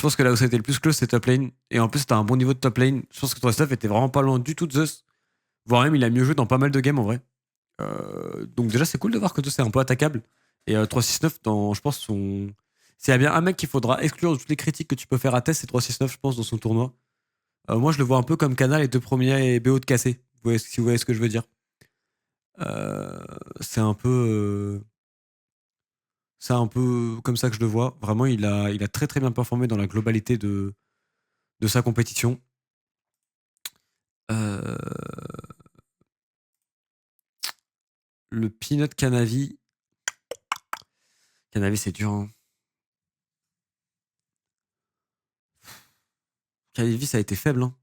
pense que là où ça a été le plus close, c'est top lane. Et en plus, t'as un bon niveau de top lane. Je pense que 3-6-9 était vraiment pas loin du tout de Zeus. Voire même, il a mieux joué dans pas mal de games en vrai. Donc déjà, c'est cool de voir que Zeus est un peu attaquable. Et 3-6-9, je pense, s'il y a bien un mec qu'il faudra exclure de toutes les critiques que tu peux faire à Tess, c'est 3-6-9, je pense, dans son tournoi. Moi, je le vois un peu comme Canal les deux premiers et BO de cassé. Si vous voyez ce que je veux dire. C'est un peu. C'est un peu comme ça que je le vois. Vraiment, il a très très bien performé dans la globalité de sa compétition. Euh, le Peanut Canavi. Canavi, c'est dur. Hein. Canavi, ça a été faible. Hein.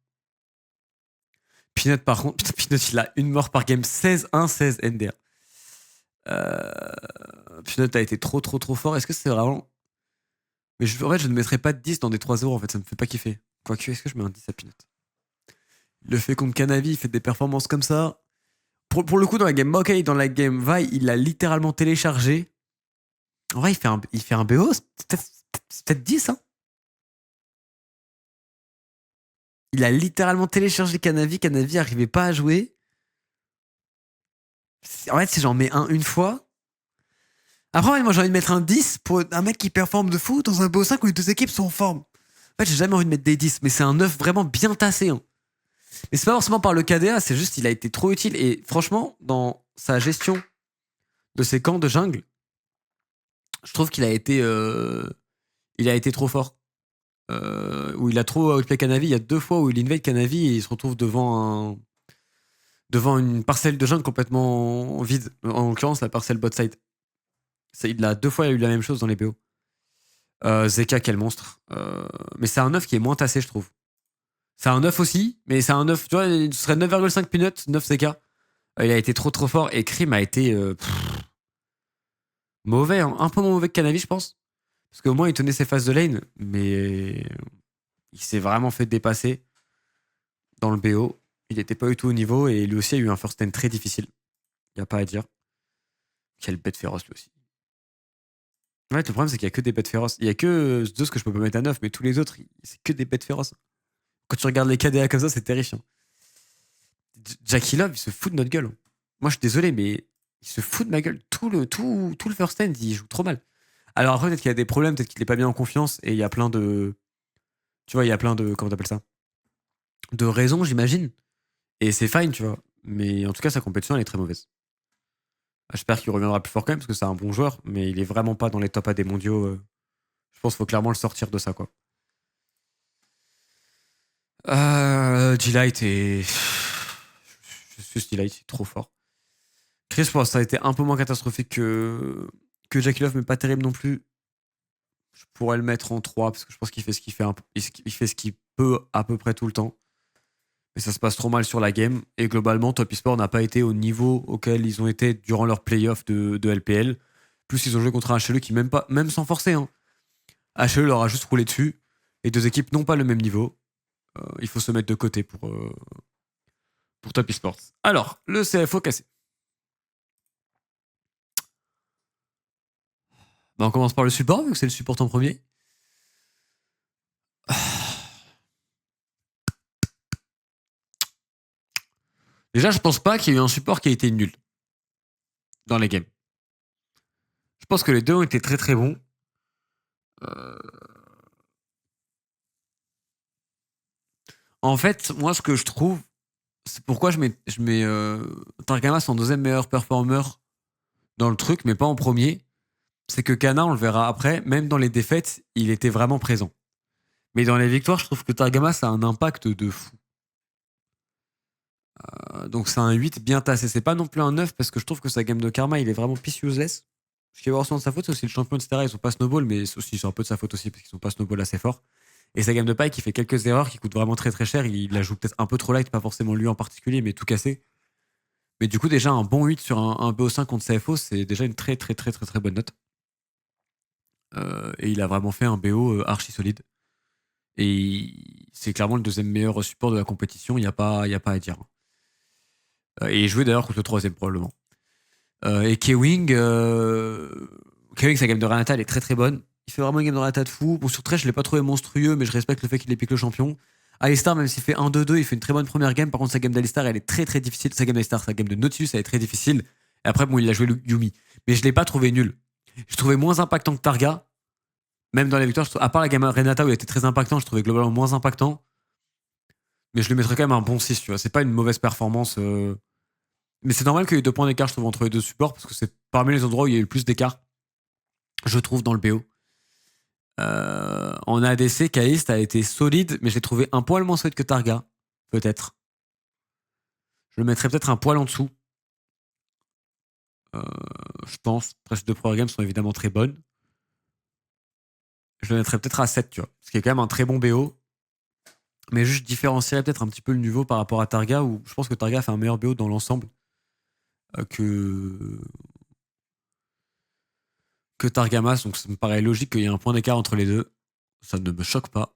Peanut, par contre, Peanut, il a une mort par game. 16-1, 16 NDR. Peanut a été trop trop trop fort. Est-ce que c'est vraiment. Mais en fait, je ne mettrais pas de 10 dans des 3-0. En fait, ça me fait pas kiffer. Quoique, est-ce que je mets un 10 à Peanut? Le fait contre Canavi, il fait des performances comme ça. Pour le coup, dans la game Maokai, dans la game Vi, il l'a littéralement téléchargé. En vrai, il fait un BO, c'est peut-être 10, hein. Il a littéralement téléchargé Canavi arrivait pas à jouer. En fait, si j'en mets un une fois. Après, moi, j'ai envie de mettre un 10 pour un mec qui performe de fou dans un BO5 où les deux équipes sont en forme. En fait, j'ai jamais envie de mettre des 10, mais c'est un 9 vraiment bien tassé. Hein. Mais c'est pas forcément par le KDA, c'est juste qu'il a été trop utile. Et franchement, dans sa gestion de ses camps de jungle, je trouve il a été trop fort. Où il a trop outplay Canavi. Il y a 2 fois où il invade Canavi et il se retrouve devant une parcelle de jungle complètement vide. En l'occurrence, la parcelle bot side. Il a 2 fois eu la même chose dans les BO. Zeka, quel monstre. Mais c'est un 9 qui est moins tassé, je trouve. C'est un 9 aussi, mais c'est un 9. Tu vois, ce serait 9,5 Peanut, 9 Zeka. Il a été trop trop fort et Krim a été mauvais, hein. Un peu moins mauvais que Canavi, je pense. Parce qu'au moins, il tenait ses phases de lane, mais il s'est vraiment fait dépasser dans le BO. Il n'était pas du tout au niveau et lui aussi a eu un first stand très difficile. Il n'y a pas à dire. Quelle bête féroce lui aussi. Ouais, le problème c'est qu'il n'y a que des bêtes féroces. Il n'y a que Zeus que je peux pas mettre à 9, mais tous les autres, c'est que des bêtes féroces. Quand tu regardes les KDA comme ça, c'est terrifiant. Jackie Love, il se fout de notre gueule. Moi, je suis désolé, mais il se fout de ma gueule. Tout le first stand, il joue trop mal. Alors après, peut-être qu'il y a des problèmes, peut-être qu'il est pas bien en confiance et il y a plein de. Tu vois, il y a plein de. Comment t'appelles ça? De raisons, j'imagine. Et c'est fine, tu vois. Mais en tout cas, sa compétition, elle est très mauvaise. J'espère qu'il reviendra plus fort quand même, parce que c'est un bon joueur, mais il est vraiment pas dans les top A des mondiaux. Je pense qu'il faut clairement le sortir de ça, quoi. Delight est. Juste Delight, il est trop fort. Chris, pour ça a été un peu moins catastrophique que Jackie Love, mais pas terrible non plus. Je pourrais le mettre en 3 parce que je pense qu'il fait ce qu'il fait, il fait ce qu'il peut à peu près tout le temps. Mais ça se passe trop mal sur la game. Et globalement, Top Esport n'a pas été au niveau auquel ils ont été durant leur playoff de LPL. Plus ils ont joué contre un HLE qui, même sans forcer, hein. HLE leur a juste roulé dessus. Les deux équipes n'ont pas le même niveau. Il faut se mettre de côté pour Top Esports. Alors, le CFO cassé. Bah, on commence par le support, vu que c'est le support en premier. Déjà, je pense pas qu'il y ait eu un support qui a été nul dans les games. Je pense que les deux ont été très très bons. En fait, moi, ce que je trouve, c'est pourquoi je mets Targamas en deuxième meilleur performeur dans le truc, mais pas en premier. C'est que Kana, on le verra après, même dans les défaites, il était vraiment présent. Mais dans les victoires, je trouve que Targamas a un impact de fou. Donc c'est un 8 bien tassé. C'est pas non plus un 9 parce que je trouve que sa game de karma, il est vraiment piss useless. Ce qui est vraiment de sa faute, c'est aussi le champion, etc. Ils sont pas snowball, mais c'est un peu de sa faute aussi parce qu'ils sont pas snowball assez fort. Et sa game de paille qui fait quelques erreurs, qui coûtent vraiment très très cher. Il la joue peut-être un peu trop light, pas forcément lui en particulier, mais tout cassé. Mais du coup, déjà un bon 8 sur un BO5 contre CFO, c'est déjà une très très très très très bonne note. Et il a vraiment fait un BO archi solide. Et c'est clairement le deuxième meilleur support de la compétition, il n'y a pas à dire. Et il jouait d'ailleurs contre le troisième probablement. Et Kewing, sa game de Renata, elle est très très bonne. Il fait vraiment une game dans la tête fou. Bon, sur Thresh, je l'ai pas trouvé monstrueux, mais je respecte le fait qu'il ait piqué le champion. Alistar, même s'il fait 1-2-2, il fait une très bonne première game. Par contre, sa game d'Alistar, elle est très très difficile. Sa game d'Alistar, sa game de Nautilus, elle est très difficile. Et après, bon, il a joué Yumi. Mais je l'ai pas trouvé nul. Je trouvais moins impactant que Targa. Même dans les victoires, à part la game Renata où il était très impactant, je trouvais globalement moins impactant. Mais je lui mettrais quand même un bon 6, tu vois. C'est pas une mauvaise performance. Mais c'est normal qu'il y ait 2 points d'écart, je trouve, entre les deux supports, parce que c'est parmi les endroits où il y a eu le plus d'écart, je trouve, dans le BO. En ADC, Kalist a été solide, mais je l'ai trouvé un poil moins solide que Targa, peut-être. Je le mettrais peut-être un poil en dessous. Je pense. Après, ces 2 premières games sont évidemment très bonnes. Je le mettrais peut-être à 7, tu vois. Ce qui est quand même un très bon BO. Mais juste différencierais peut-être un petit peu le niveau par rapport à Targa, où je pense que Targa fait un meilleur BO dans l'ensemble que Targamas. Donc ça me paraît logique qu'il y ait un point d'écart entre les deux. Ça ne me choque pas.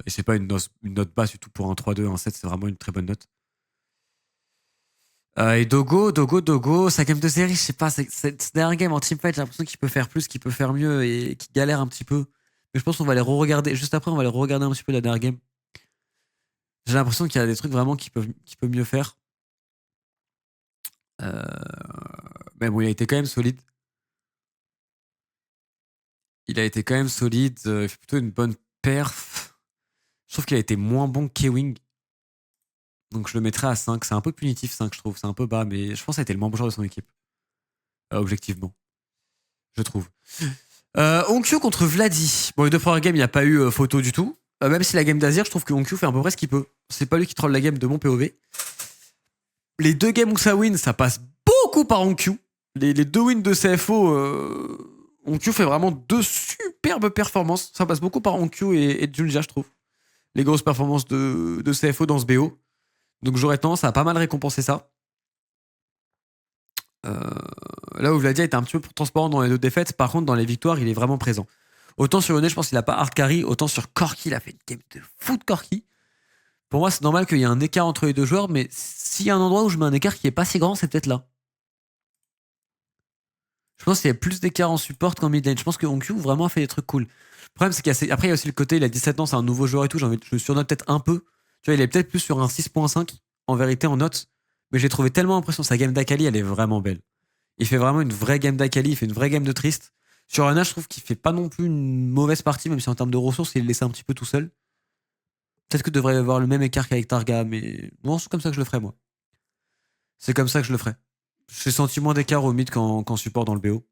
Et c'est pas une note basse du tout pour un 3-2, un 7, c'est vraiment une très bonne note. Et Dogo, sa game de série, je sais pas, c'est dernier game en teamfight, j'ai l'impression qu'il peut faire plus, qu'il peut faire mieux et qu'il galère un petit peu. Mais je pense qu'on va les re-regarder, juste après, on va les re-regarder un petit peu la dernière game. J'ai l'impression qu'il y a des trucs vraiment qu'il peut mieux faire. Mais bon, il a été quand même solide. Il fait plutôt une bonne perf. Je trouve qu'il a été moins bon que K-Wing. Donc je le mettrais à 5. C'est un peu punitif 5, je trouve. C'est un peu bas, mais je pense que ça a été le moins bon joueur de son équipe. Objectivement. Je trouve. Onkyo contre Vladi. Bon, les 2 premières games, il n'y a pas eu photo du tout. Même si la game d'Azir, je trouve que Onkyo fait à peu près ce qu'il peut. C'est pas lui qui troll la game de mon POV. Les 2 games où ça win, ça passe beaucoup par Onkyo. Les 2 wins de CFO, Onkyo fait vraiment 2 superbes performances. Ça passe beaucoup par Onkyo et Junja, je trouve. Les grosses performances de CFO dans ce BO. Donc j'aurais tendance à pas mal récompenser ça. Là où Vladia était un petit peu transparent dans les 2 défaites, par contre dans les victoires il est vraiment présent. Autant sur Yone je pense qu'il a pas hard carry, autant sur Corki il a fait une game de fou de Corki. Pour moi c'est normal qu'il y ait un écart entre les 2 joueurs, mais s'il y a un endroit où je mets un écart qui est pas si grand, c'est peut-être là. Je pense qu'il y a plus d'écart en support qu'en mid lane. Je pense que Onkyo vraiment a fait des trucs cool. Le problème c'est qu'après il y a aussi le côté, il a 17 ans, c'est un nouveau joueur et tout, je le surnote peut-être un peu. Tu vois, il est peut-être plus sur un 6.5 en vérité en note, mais j'ai trouvé tellement impressionnant. Sa game d'Akali elle est vraiment belle. Il fait vraiment une vraie game d'Akali, il fait une vraie game de Triste. Sur Ana, je trouve qu'il fait pas non plus une mauvaise partie, même si en termes de ressources, il est laissé un petit peu tout seul. Peut-être que devrait y avoir le même écart qu'avec Targa, mais non, c'est comme ça que je le ferais, moi. C'est comme ça que je le ferais. J'ai senti moins d'écart au mid qu'en support dans le BO.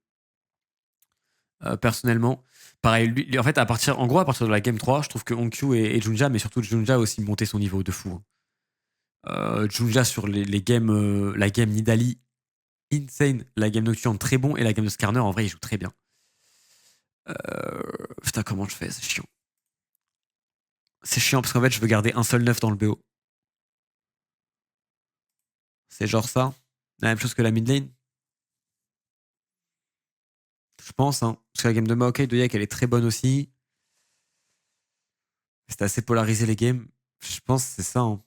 Personnellement. Pareil, lui, en fait, en gros, à partir de la game 3, je trouve que Onkyu et Junja, mais surtout Junja a aussi monté son niveau de fou. Junja sur les games, la game Nidali, insane. La game Nocturne, très bon. Et la game de Skarner, en vrai, il joue très bien. Putain, comment je fais? C'est chiant. C'est chiant parce qu'en fait, je veux garder un seul 9 dans le BO. C'est genre ça. La même chose que la mid lane. Je pense, hein. Parce que la game de Maokai de Yak, elle est très bonne aussi. C'est assez polarisé les games. Je pense que c'est ça, hein.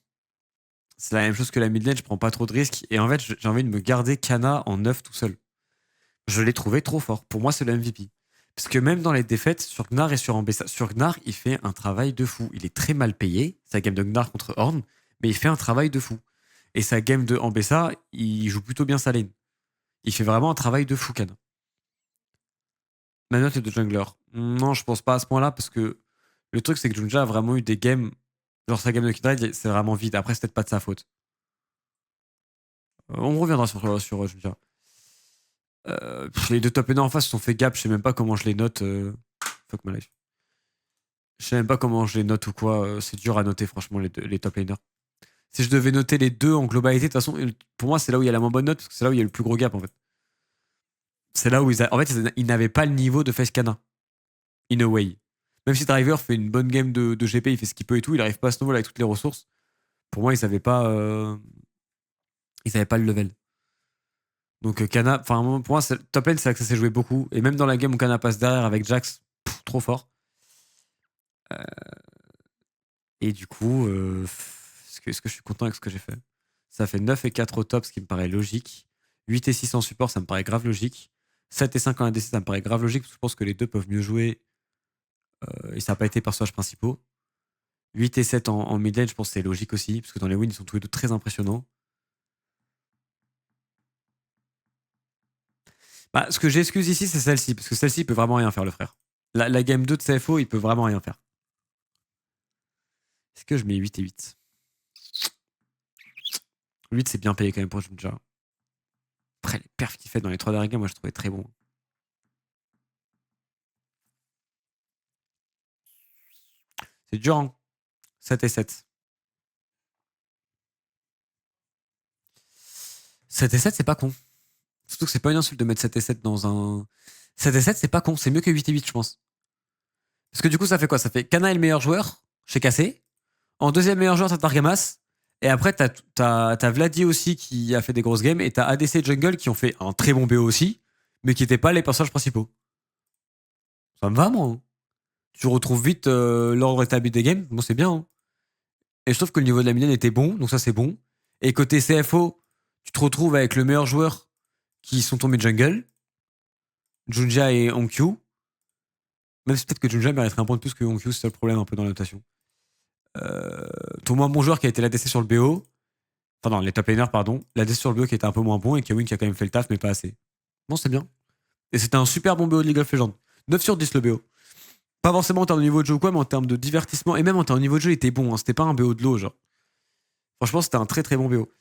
C'est la même chose que la mid lane, je prends pas trop de risques. Et en fait, j'ai envie de me garder Kana en 9 tout seul. Je l'ai trouvé trop fort. Pour moi, c'est le MVP. Parce que même dans les défaites, sur Gnar et sur Ambessa, sur Gnar, il fait un travail de fou. Il est très mal payé, sa game de Gnar contre Horn, mais il fait un travail de fou. Et sa game de Ambessa, il joue plutôt bien sa lane. Il fait vraiment un travail de fou, Kana. Ma note est de jungler. Non, je pense pas à ce point-là, parce que le truc, c'est que Junja a vraiment eu des games. Genre sa game de Kindred, c'est vraiment vide. Après, c'est peut-être pas de sa faute. On reviendra sur Junja. Les 2 top 1 en face se sont fait gap, je sais même pas comment je les note. Fuck my life. Je sais même pas comment je les note ou quoi. C'est dur à noter, franchement, les top laners. Si je devais noter les 2 en globalité, de toute façon, pour moi, c'est là où il y a la moins bonne note, parce que c'est là où il y a le plus gros gap, en fait. C'est là où en fait, ils n'avaient pas le niveau de Face Kana. In a way. Même si Driver fait une bonne game de GP, il fait ce qu'il peut et tout, il arrive pas à snowball avec toutes les ressources. Pour moi, ils avaient pas le level. Donc Kana, enfin pour moi, top lane, c'est là que ça s'est joué beaucoup. Et même dans la game où Kana passe derrière avec Jax, trop fort. Et du coup, est-ce que je suis content avec ce que j'ai fait? Ça fait 9 et 4 au top, ce qui me paraît logique. 8 et 6 en support, ça me paraît grave logique. 7 et 5 en ADC, ça me paraît grave logique parce que je pense que les deux peuvent mieux jouer et ça n'a pas été personnages principaux. 8 et 7 en mid lane, je pense que c'est logique aussi parce que dans les wins, ils sont tous les deux très impressionnants. Bah, ce que j'excuse ici, c'est celle-ci parce que celle-ci, il peut vraiment rien faire, le frère. La game 2 de CFO, il peut vraiment rien faire. Est-ce que je mets 8 et 8 8, c'est bien payé quand même pour Junja. Après, les perfs qu'il fait dans les 3 derniers games, moi, je trouvais très bon. C'est dur, hein. 7 et 7. 7 et 7, c'est pas con. Surtout que c'est pas une insulte de mettre 7 et 7 dans un. 7 et 7, c'est pas con. C'est mieux que 8 et 8, je pense. Parce que du coup, ça fait quoi? Ça fait Kana est le meilleur joueur chez Cassé. En deuxième meilleur joueur, t'as Targamas. Et après, t'as Vladi aussi qui a fait des grosses games. Et t'as ADC et Jungle qui ont fait un très bon BO aussi. Mais qui n'étaient pas les personnages principaux. Ça me va, moi, hein. Tu retrouves vite l'ordre établi des games. Bon, c'est bien, hein. Et je trouve que le niveau de la midlane était bon. Donc ça, c'est bon. Et côté CFO, tu te retrouves avec le meilleur joueur qui sont tombés jungle. Junja et Onkyu. Même si peut-être que Junja mériterait un point de plus que Onkyu, c'est ça le problème un peu dans la notation. Ton moins bon joueur qui a été l'ADC sur le BO. Enfin, non, les top laners, pardon. L'ADC sur le BO qui était un peu moins bon et Kawin qui a quand même fait le taf, mais pas assez. Bon, c'est bien. Et c'était un super bon BO de League of Legends. 9 sur 10 le BO. Pas forcément en termes de niveau de jeu ou quoi, mais en termes de divertissement. Et même en termes de niveau de jeu, il était bon, hein. C'était pas un BO de l'eau, genre. Franchement, c'était un très très bon BO.